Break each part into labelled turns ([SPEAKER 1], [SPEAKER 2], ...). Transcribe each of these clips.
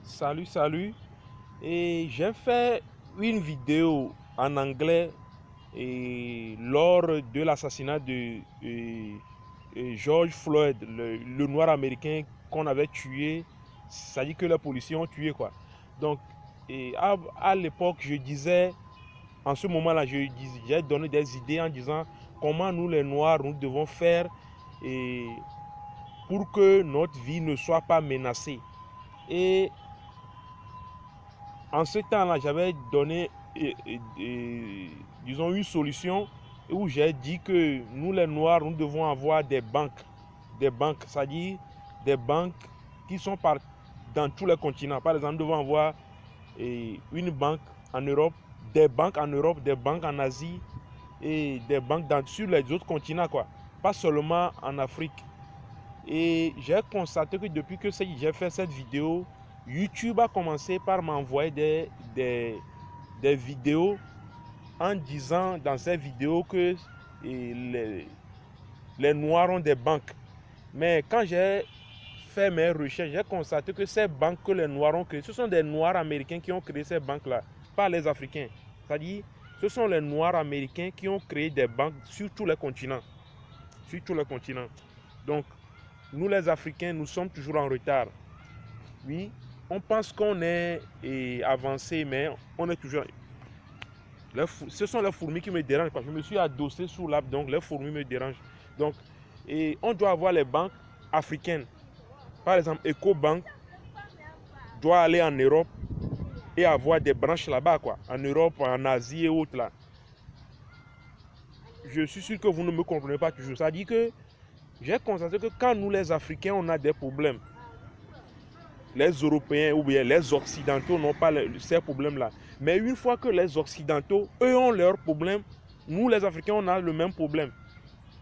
[SPEAKER 1] Salut. Et j'ai fait une vidéo en anglais lors de l'assassinat de George Floyd, le noir américain qu'on avait tué. Ça dit que les policiers ont tué quoi. Donc, à l'époque, je disais, en ce moment-là, j'ai donné des idées en disant comment nous les noirs, nous devons faire pour que notre vie ne soit pas menacée. Et en ce temps-là, j'avais donné, disons, une solution où j'ai dit que nous, les Noirs, nous devons avoir des banques, c'est-à-dire des banques qui sont dans tous les continents. Par exemple, nous devons avoir une banque en Europe, des banques en Asie et des banques sur les autres continents, quoi. Pas seulement en Afrique. Et j'ai constaté que depuis que j'ai fait cette vidéo, YouTube a commencé par m'envoyer des vidéos en disant dans ces vidéos que les Noirs ont des banques. Mais quand j'ai fait mes recherches, j'ai constaté que ces banques que les Noirs ont créées, ce sont des Noirs américains qui ont créé ces banques-là, pas les Africains. C'est-à-dire, ce sont les Noirs américains qui ont créé des banques sur tous les continents. Sur tous les continents. Donc, nous les Africains, nous sommes toujours en retard. Oui, on pense qu'on est avancé, mais on est toujours... Ce sont les fourmis qui me dérangent. Je me suis adossé sous l'arbre, donc les fourmis me dérangent. Donc, on doit avoir les banques africaines. Par exemple, EcoBank doit aller en Europe et avoir des branches là-bas, quoi. En Europe, en Asie et autres là. Je suis sûr que vous ne me comprenez pas toujours. Ça dit que j'ai constaté que quand nous les Africains, on a des problèmes, les Européens ou bien les Occidentaux n'ont pas ces problèmes-là. Mais une fois que les Occidentaux, eux, ont leurs problèmes, nous, les Africains, on a le même problème.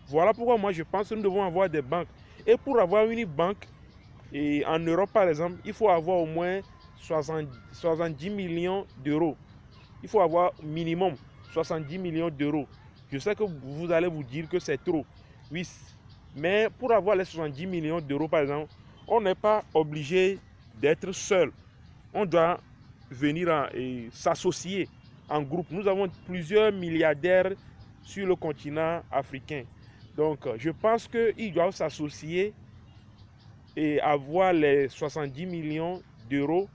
[SPEAKER 1] Voilà pourquoi moi, je pense que nous devons avoir des banques. Et pour avoir une banque, en Europe, par exemple, il faut avoir au moins 70 millions d'euros. Il faut avoir minimum 70 millions d'euros. Je sais que vous allez vous dire que c'est trop. Oui, mais pour avoir les 70 millions d'euros, par exemple, on n'est pas obligé d'être seul. On doit venir s'associer en groupe. Nous avons plusieurs milliardaires sur le continent africain. Donc, je pense qu'ils doivent s'associer et avoir les 70 millions d'euros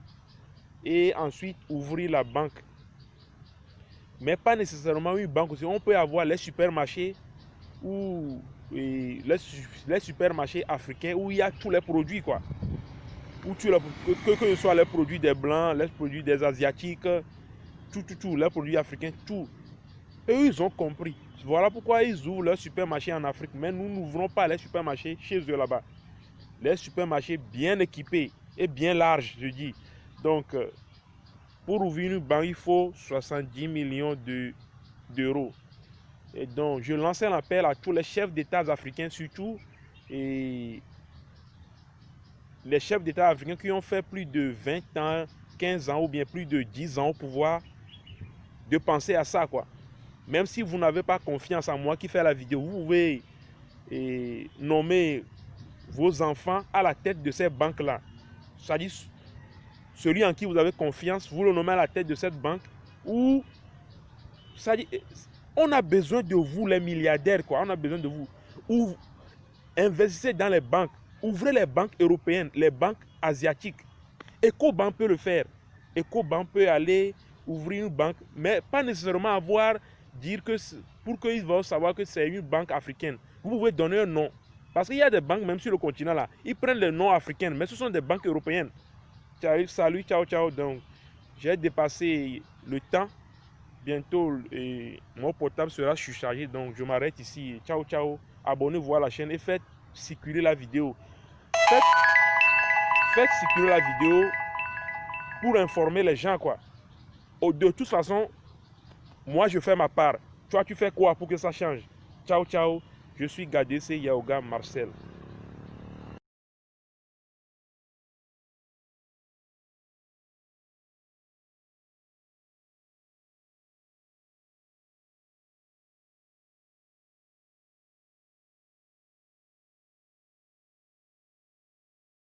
[SPEAKER 1] et ensuite ouvrir la banque. Mais pas nécessairement une banque aussi. On peut avoir les supermarchés ou les supermarchés africains où il y a tous les produits, quoi. Où que ce soit les produits des Blancs, les produits des Asiatiques, tout, les produits africains, tout. Et ils ont compris. Voilà pourquoi ils ouvrent leurs supermarchés en Afrique. Mais nous n'ouvrons pas les supermarchés chez eux là-bas. Les supermarchés bien équipés et bien larges, je dis. Donc, pour ouvrir une banque, il faut 70 millions d'euros. Et donc, je lançais un appel à tous les chefs d'État africains, surtout, et les chefs d'État africains qui ont fait plus de 20 ans, 15 ans ou bien plus de 10 ans au pouvoir, de penser à ça, quoi. Même si vous n'avez pas confiance en moi qui fais la vidéo, vous pouvez nommer vos enfants à la tête de ces banques-là. C'est-à-dire, celui en qui vous avez confiance, vous le nommez à la tête de cette banque, ou, c'est-à-dire, on a besoin de vous, les milliardaires, quoi. On a besoin de vous. Ou investissez dans les banques. Ouvrez les banques européennes, les banques asiatiques. EcoBank peut le faire. EcoBank peut aller ouvrir une banque, mais pas nécessairement dire que pour qu'ils vont savoir que c'est une banque africaine. Vous pouvez donner un nom. Parce qu'il y a des banques, même sur le continent là, ils prennent les noms africains, mais ce sont des banques européennes. Salut, ciao. Donc, j'ai dépassé le temps. Bientôt, mon portable sera surchargé, donc je m'arrête ici. Ciao. Abonnez-vous à la chaîne et faites circuler la vidéo. Faites circuler la vidéo pour informer les gens, quoi. De toute façon, moi, je fais ma part. Toi, tu fais quoi pour que ça change? Ciao. Je suis Gadese Yaoga Marcel.